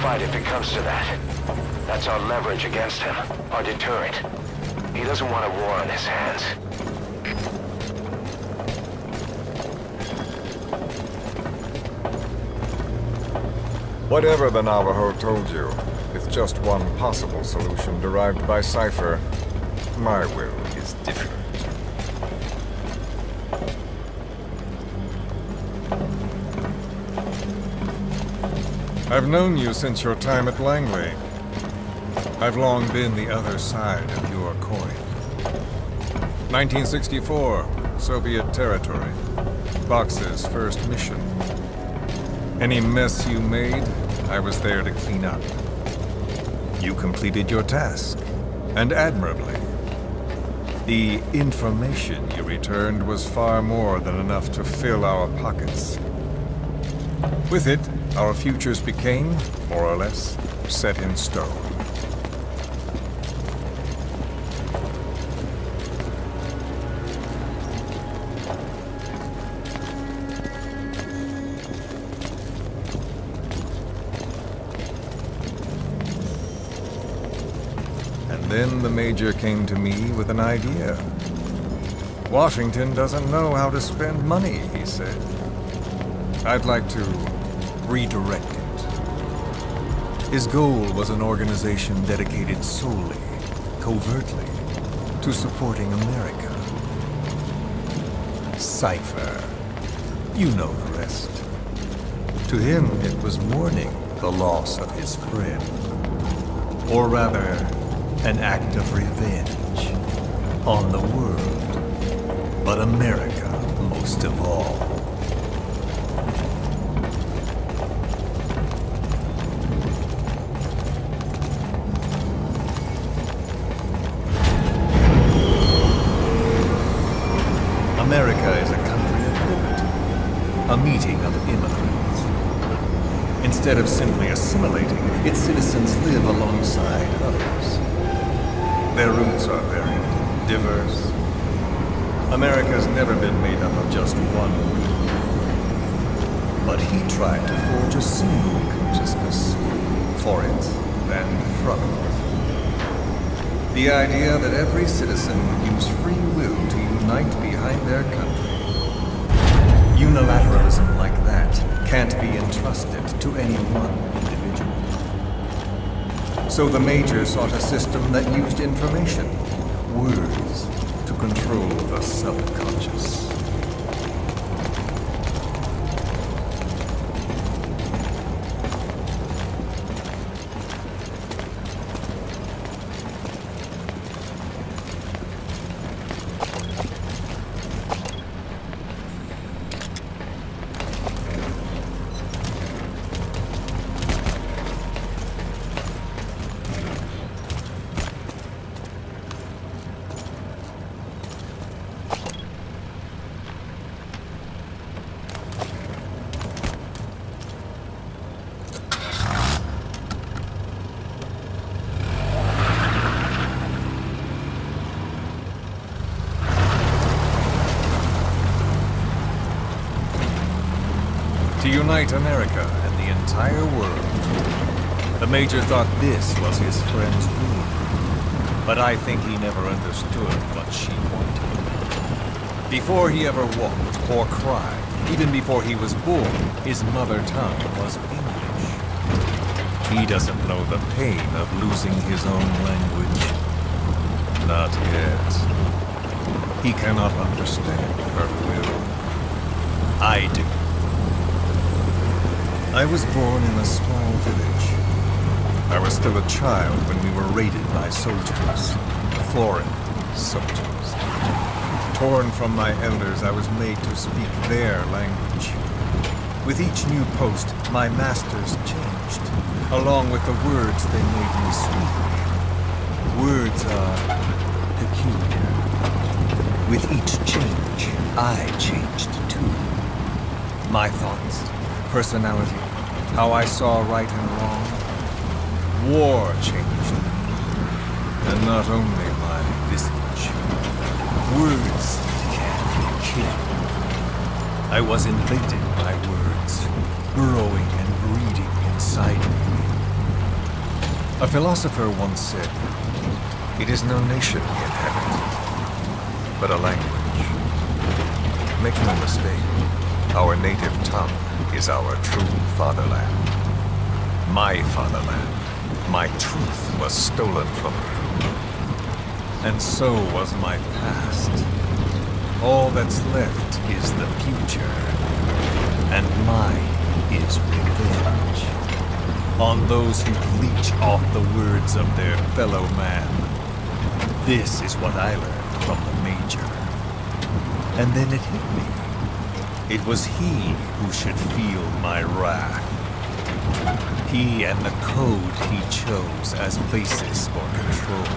fight if it comes to that. That's our leverage against him, our deterrent. He doesn't want a war on his hands. Whatever the Navajo told you, it's just one possible solution derived by Cypher. My will is different. I've known you since your time at Langley. I've long been the other side of your coin. 1964, Soviet territory. Box's first mission. Any mess you made, I was there to clean up. You completed your task, and admirably. The information you returned was far more than enough to fill our pockets. With it, our futures became, more or less, set in stone. And then the Major came to me with an idea. Washington doesn't know how to spend money, he said. I'd like to redirect it. His goal was an organization dedicated solely, covertly, to supporting America. Cypher. You know the rest. To him, it was mourning the loss of his friend. Or rather, an act of revenge on the world, but America most of all. America is a country of liberty, a meeting of immigrants. Instead of simply assimilating, its citizens live alongside others. Their roots are varied, diverse. America's never been made up of just one root. But he tried to forge a single consciousness, for it and from it. The idea that every citizen would use free will to unite behind their country. Unilateralism like that can't be entrusted to any one individual. So the Major sought a system that used information, words, to control the subconscious. To unite America and the entire world. The Major thought this was his friend's dream. But I think he never understood what she wanted. Before he ever walked or cried, even before he was born, his mother tongue was English. He doesn't know the pain of losing his own language. Not yet. He cannot understand her will. I do. I was born in a small village. I was still a child when we were raided by soldiers. Foreign soldiers. Torn from my elders, I was made to speak their language. With each new post, my masters changed, along with the words they made me speak. Words are peculiar. With each change, I changed too. My thoughts, personality, how I saw right and wrong. War changed me, and not only my visage. Words can kill. I was invaded by words, burrowing and breeding inside me. A philosopher once said, "It is no nation we inhabit, but a language." Make no mistake, our native tongue is our true fatherland. My fatherland, my truth was stolen from me. And so was my past. All that's left is the future, and mine is revenge on those who leech off the words of their fellow man. This is what I learned from the Major. And then it hit me. It was he who should feel my wrath. He and the code he chose as basis for control.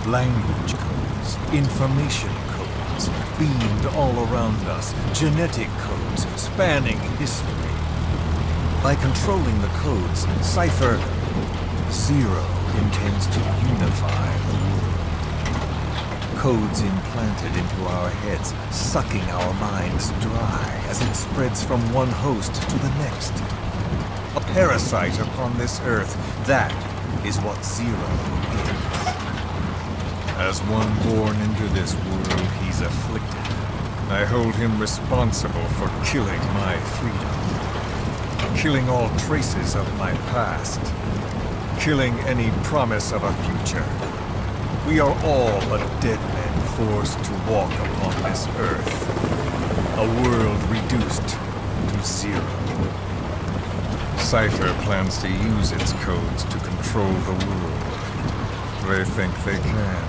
Language codes, information codes, beamed all around us, genetic codes spanning history. By controlling the codes, Cypher Zero intends to unify the world. Codes implanted into our heads, sucking our minds dry as it spreads from one host to the next. A parasite upon this earth, that is what Zero is. As one born into this world, he's afflicted. I hold him responsible for killing my freedom. Killing all traces of my past. Killing any promise of a future. We are all but dead men forced to walk upon this earth. A world reduced to zero. Cypher plans to use its codes to control the world. They think they can.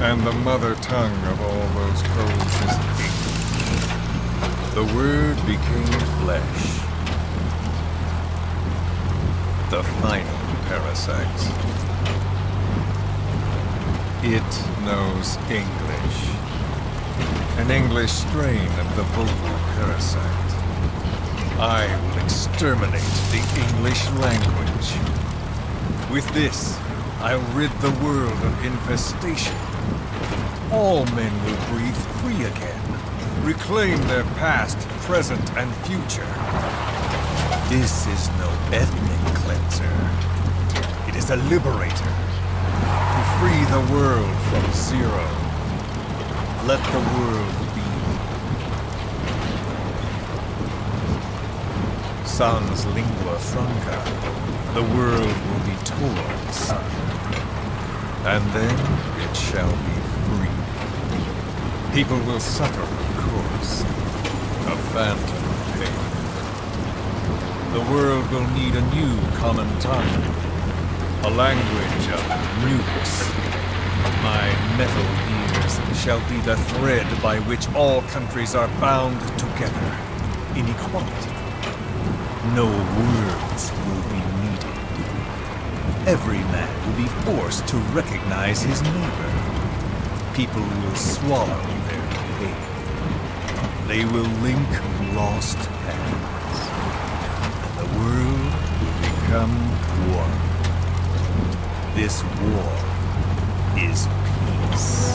And the mother tongue of all those codes is English. The word became flesh. The final parasite. It knows English. An English strain of the vocal parasite. I will exterminate the English language. With this, I'll rid the world of infestation. All men will breathe free again, reclaim their past, present, and future. This is no ethnic cleanser. It is a liberator. To free the world from Zero. Let the world be. Sans lingua franca. The world will be torn, son. And then it shall be free. People will suffer, of course. A phantom pain. The world will need a new common tongue. A language of nukes. My metal ears shall be the thread by which all countries are bound together in equality. No words will be needed. Every man will be forced to recognize his neighbor. People will swallow their pain. They will link lost hands. And the world will become one. This war is peace.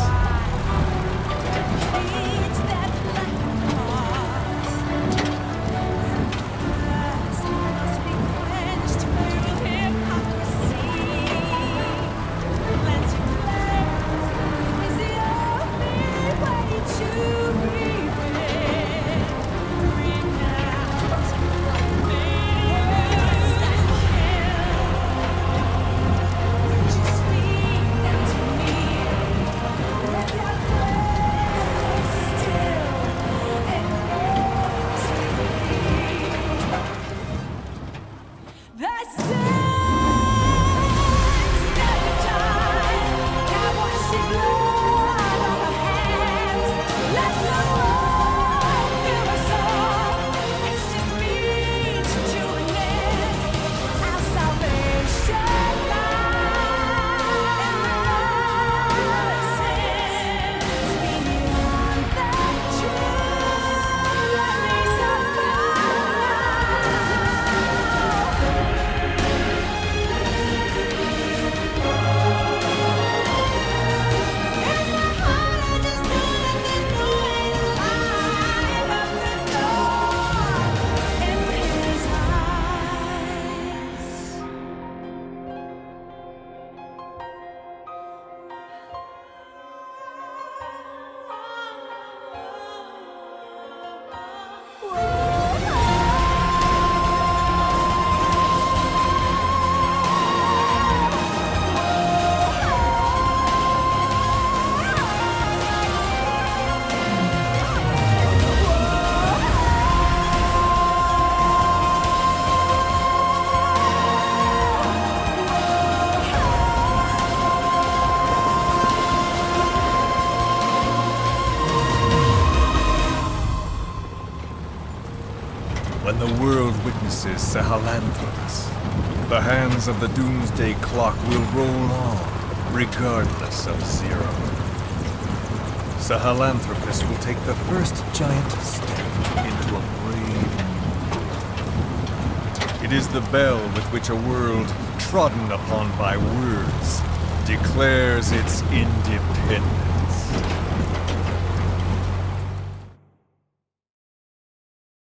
world witnesses Sahelanthropus, the hands of the doomsday clock will roll on, regardless of zero. Sahelanthropus will take the first giant step into a brave new world. It is the bell with which a world trodden upon by words declares its independence.